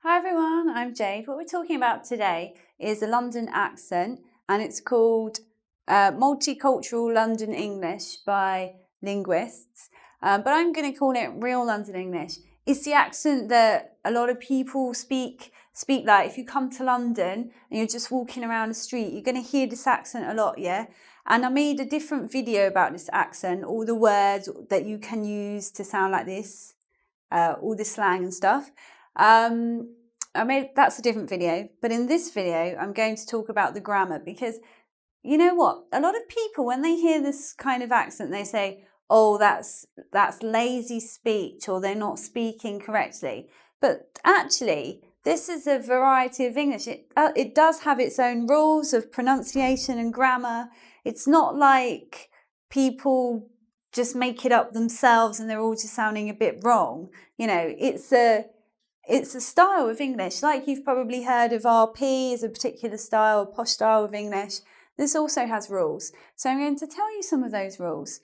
Hi everyone, I'm Jade. What we're talking about today is a London accent, and it's called Multicultural London English by linguists, but I'm going to call it real London English. It's the accent that a lot of people speak like. If you come to London and you're just walking around the street, you're going to hear this accent a lot, yeah? And I made a different video about this accent, all the words that you can use to sound like this, all the slang and stuff. That's a different video, but in this video I'm going to talk about the grammar, because you know what, a lot of people, when they hear this kind of accent, they say, oh, that's lazy speech, or they're not speaking correctly. But actually, this is a variety of English. It does have its own rules of pronunciation and grammar. It's not like people just make it up themselves and they're all just sounding a bit wrong. You know, it's a style of English, like you've probably heard of RP as a particular style, posh style of English. This also has rules. So I'm going to tell you some of those rules.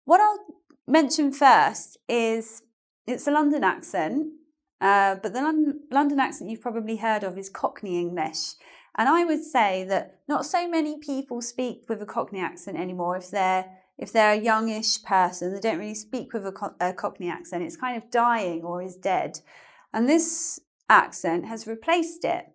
What I'll mention first is it's a London accent, but the London accent you've probably heard of is Cockney English. And I would say that not so many people speak with a Cockney accent anymore. If they're a youngish person, they don't really speak with a Cockney accent. It's kind of dying or is dead. And this accent has replaced it.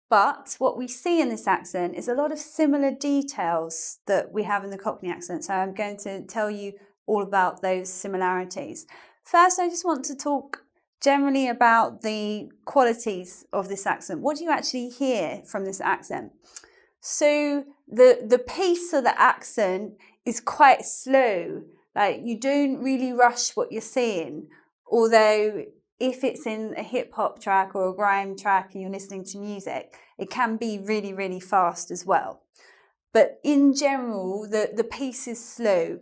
But what we see in this accent is a lot of similar details that we have in the Cockney accent. So I'm going to tell you all about those similarities. First, I just want to talk generally about the qualities of this accent. What do you actually hear from this accent? So the pace of the accent is quite slow. Like, you don't really rush what you're saying, although if it's in a hip-hop track or a grime track and you're listening to music, it can be really, really fast as well. But in general, the pace is slow.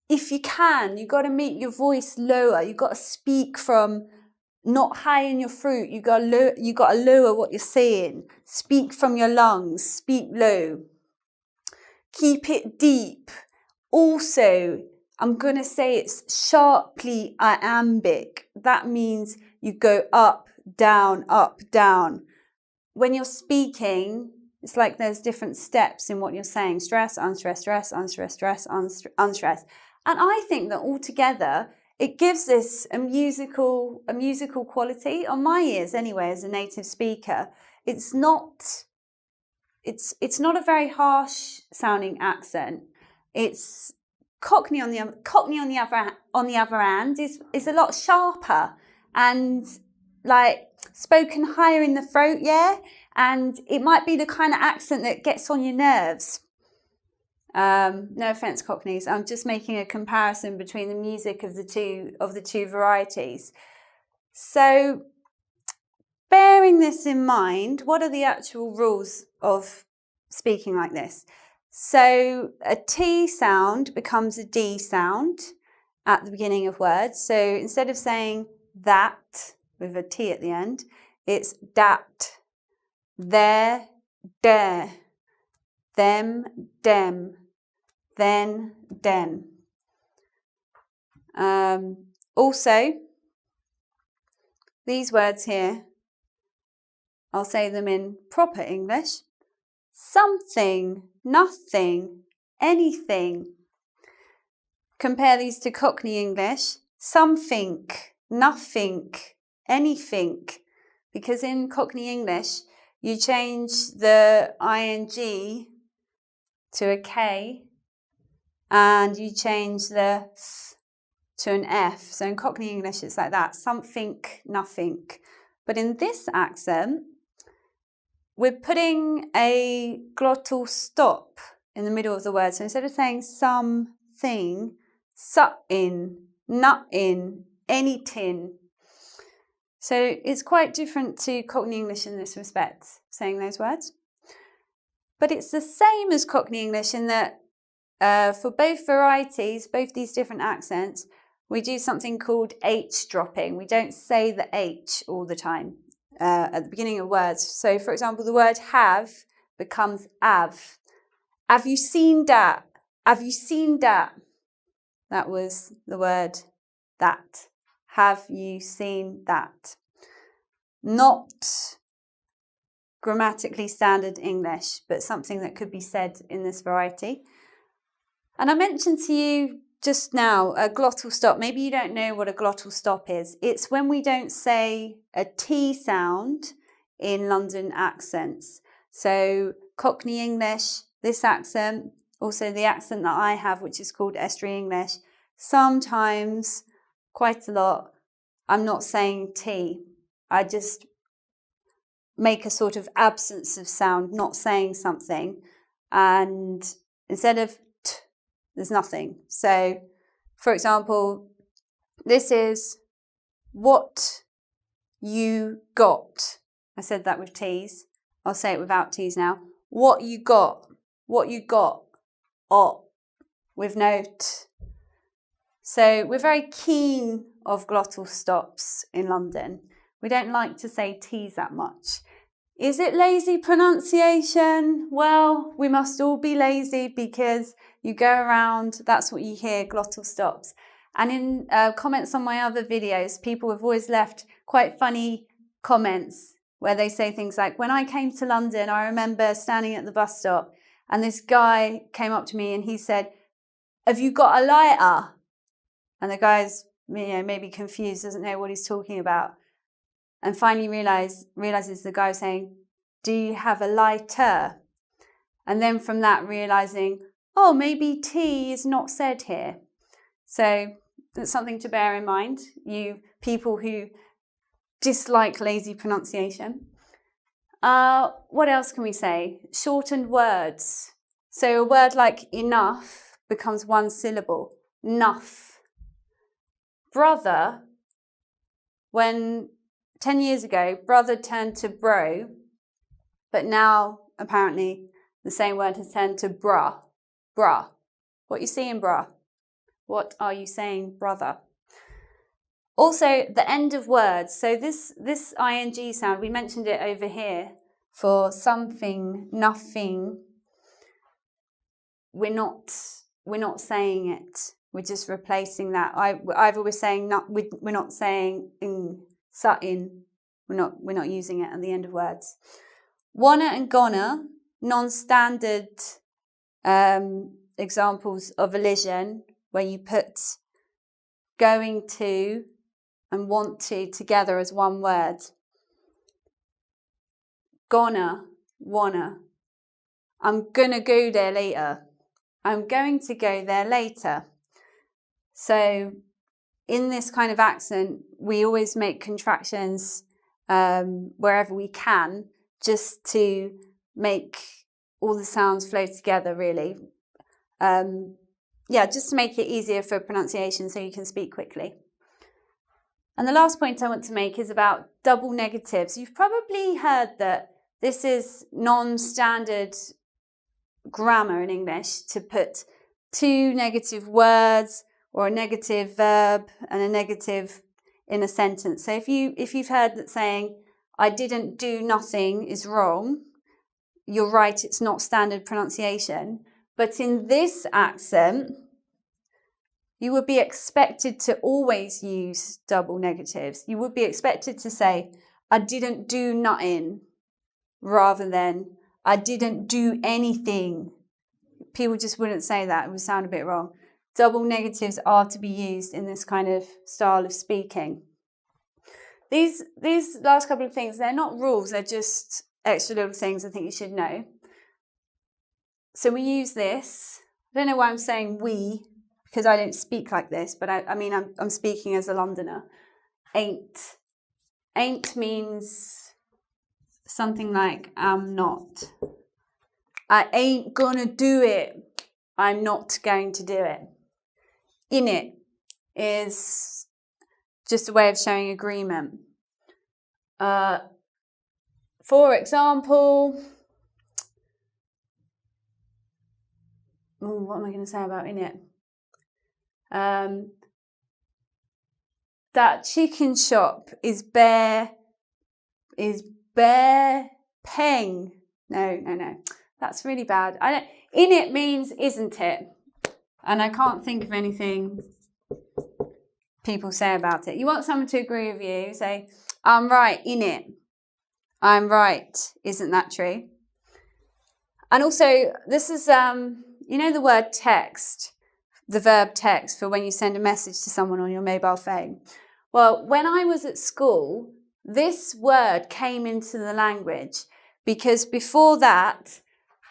If you can, you've got to make your voice lower. You've got to speak from not high in your throat. You've got to lower what you're saying. Speak from your lungs. Speak low. Keep it deep. Also, I'm going to say it's sharply iambic. That means you go up, down, up, down. When you're speaking, it's like there's different steps in what you're saying. Stress, unstress, stress, unstress, stress, unstress. And I think that altogether, it gives this a musical quality, on my ears anyway, as a native speaker. It's not a very harsh sounding accent. It's Cockney on the other hand is a lot sharper and like spoken higher in the throat, yeah, and it might be the kind of accent that gets on your nerves. No offense, Cockneys. I'm just making a comparison between the music of the two varieties. So, bearing this in mind, what are the actual rules of speaking like this? So a T sound becomes a D sound at the beginning of words. So instead of saying that with a T at the end, it's dat, there, dare, them, dem, then, den. Also, these words here, I'll say them in proper English. Something, nothing, anything. Compare these to Cockney English. Something, nothing, anything. Because in Cockney English, you change the ing to a K and you change the th to an F. So in Cockney English, it's like that. Something, nothing. But in this accent, we're putting a glottal stop in the middle of the word. So instead of saying something, in, nut in, anything. So it's quite different to Cockney English in this respect, saying those words. But it's the same as Cockney English in that for both varieties, both these different accents, we do something called H dropping. We don't say the H all the time. At the beginning of words. So, for example, the word have becomes av. Have you seen that? Have you seen that? That was the word that. Have you seen that? not grammatically standard English, but something that could be said in this variety. And I mentioned to you just now a glottal stop. Maybe you don't know what a glottal stop is. It's when we don't say a T sound in London accents. So Cockney English, this accent, also the accent that I have, which is called Estuary English, sometimes, quite a lot, I'm not saying T. I just make a sort of absence of sound, not saying something. And instead of T, there's nothing. So, for example, this is what you got. I said that with T's. I'll say it without T's now. What you got. What you got. Oh, with no T. So we're very keen of glottal stops in London. We don't like to say T's that much. Is it lazy pronunciation? Well, we must all be lazy because you go around, that's what you hear, glottal stops. And in comments on my other videos, people have always left quite funny comments where they say things like, when I came to London, I remember standing at the bus stop and this guy came up to me and he said, have you got a lighter? And the guy's maybe confused, doesn't know what he's talking about. And finally realizes the guy saying, do you have a lighter? And then from that realizing, oh, maybe T is not said here. So that's something to bear in mind, you people who dislike lazy pronunciation. What else can we say? Shortened words. So a word like enough becomes one syllable. Enough. Brother, when 10 years ago, brother turned to bro, but now apparently the same word has turned to bruh. Bruh. What you saying, bruh? What are you saying, brother? Also, the end of words. So this ing sound, we mentioned it over here for something, nothing. We're not saying it. We're just replacing that. Either we're saying not. We're not saying in. We're not using it at the end of words. Wanna and gonna, non-standard examples of elision, where you put going to and want to together as one word. Gonna, wanna. I'm gonna go there later. I'm going to go there later. So in this kind of accent, we always make contractions wherever we can, just to make all the sounds flow together, really. Just to make it easier for pronunciation so you can speak quickly. And the last point I want to make is about double negatives. You've probably heard that this is non-standard grammar in English to put two negative words or a negative verb and a negative in a sentence. So if you've heard that saying, I didn't do nothing is wrong, you're right, it's not standard pronunciation. But in this accent, you would be expected to always use double negatives. You would be expected to say, I didn't do nothing, rather than, I didn't do anything. People just wouldn't say that. It would sound a bit wrong. Double negatives are to be used in this kind of style of speaking. These last couple of things, they're not rules, they're just extra little things I think you should know. So we use this. I don't know why I'm saying we, because I don't speak like this, but I'm speaking as a Londoner. Ain't. Ain't means something like I'm not. I ain't gonna do it. I'm not going to do it. In it is just a way of showing agreement. For example, what am I going to say about in it? That chicken shop is bare peng. No. That's really bad. In it means isn't it? And I can't think of anything people say about it. You want someone to agree with you, say, I'm right, innit? I'm right. Isn't that true? And also, this is, you know the word text, the verb text for when you send a message to someone on your mobile phone. Well, when I was at school, this word came into the language because before that,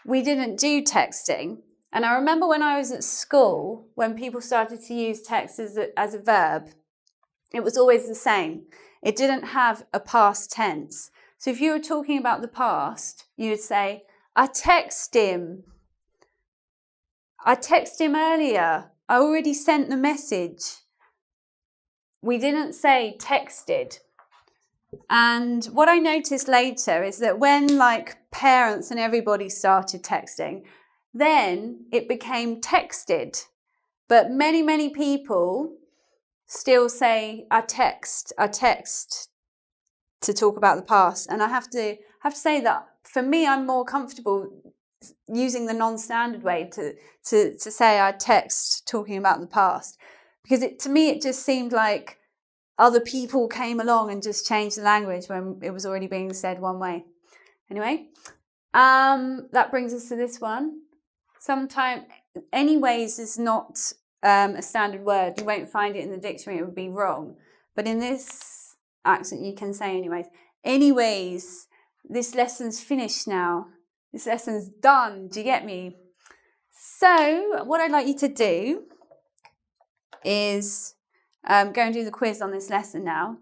we didn't do texting. And I remember when I was at school, when people started to use text as a verb, it was always the same. It didn't have a past tense. So if you were talking about the past, you would say, I text him. I texted him earlier. I already sent the message. We didn't say texted. And what I noticed later is that when like parents and everybody started texting, then it became texted. But many, many people still say, I text to talk about the past. And I have to say that for me, I'm more comfortable using the non-standard way to say I text talking about the past. Because to me, it just seemed like other people came along and just changed the language when it was already being said one way. Anyway, that brings us to this one. Sometimes, anyways is not a standard word. You won't find it in the dictionary. It would be wrong. But in this accent, you can say anyways. Anyways, this lesson's finished now. This lesson's done. Do you get me? So what I'd like you to do is go and do the quiz on this lesson now.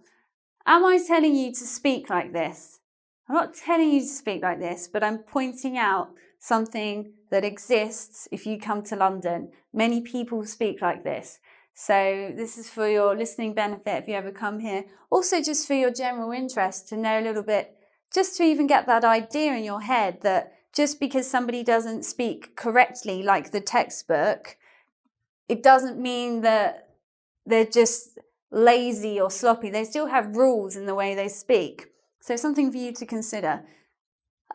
Am I telling you to speak like this? I'm not telling you to speak like this, but I'm pointing out something that exists if you come to London. Many people speak like this. So this is for your listening benefit if you ever come here. Also just for your general interest to know a little bit, just to even get that idea in your head that just because somebody doesn't speak correctly like the textbook, it doesn't mean that they're just lazy or sloppy. They still have rules in the way they speak. So something for you to consider.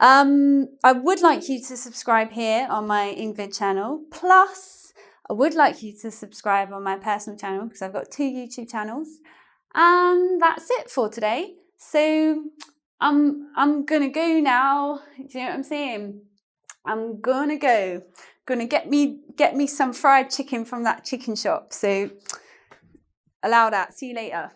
I would like you to subscribe here on my engVid channel. Plus, I would like you to subscribe on my personal channel because I've got 2 YouTube channels. And that's it for today. So I'm gonna go now. Do you know what I'm saying? I'm gonna go. Gonna get me some fried chicken from that chicken shop. So allow that. See you later.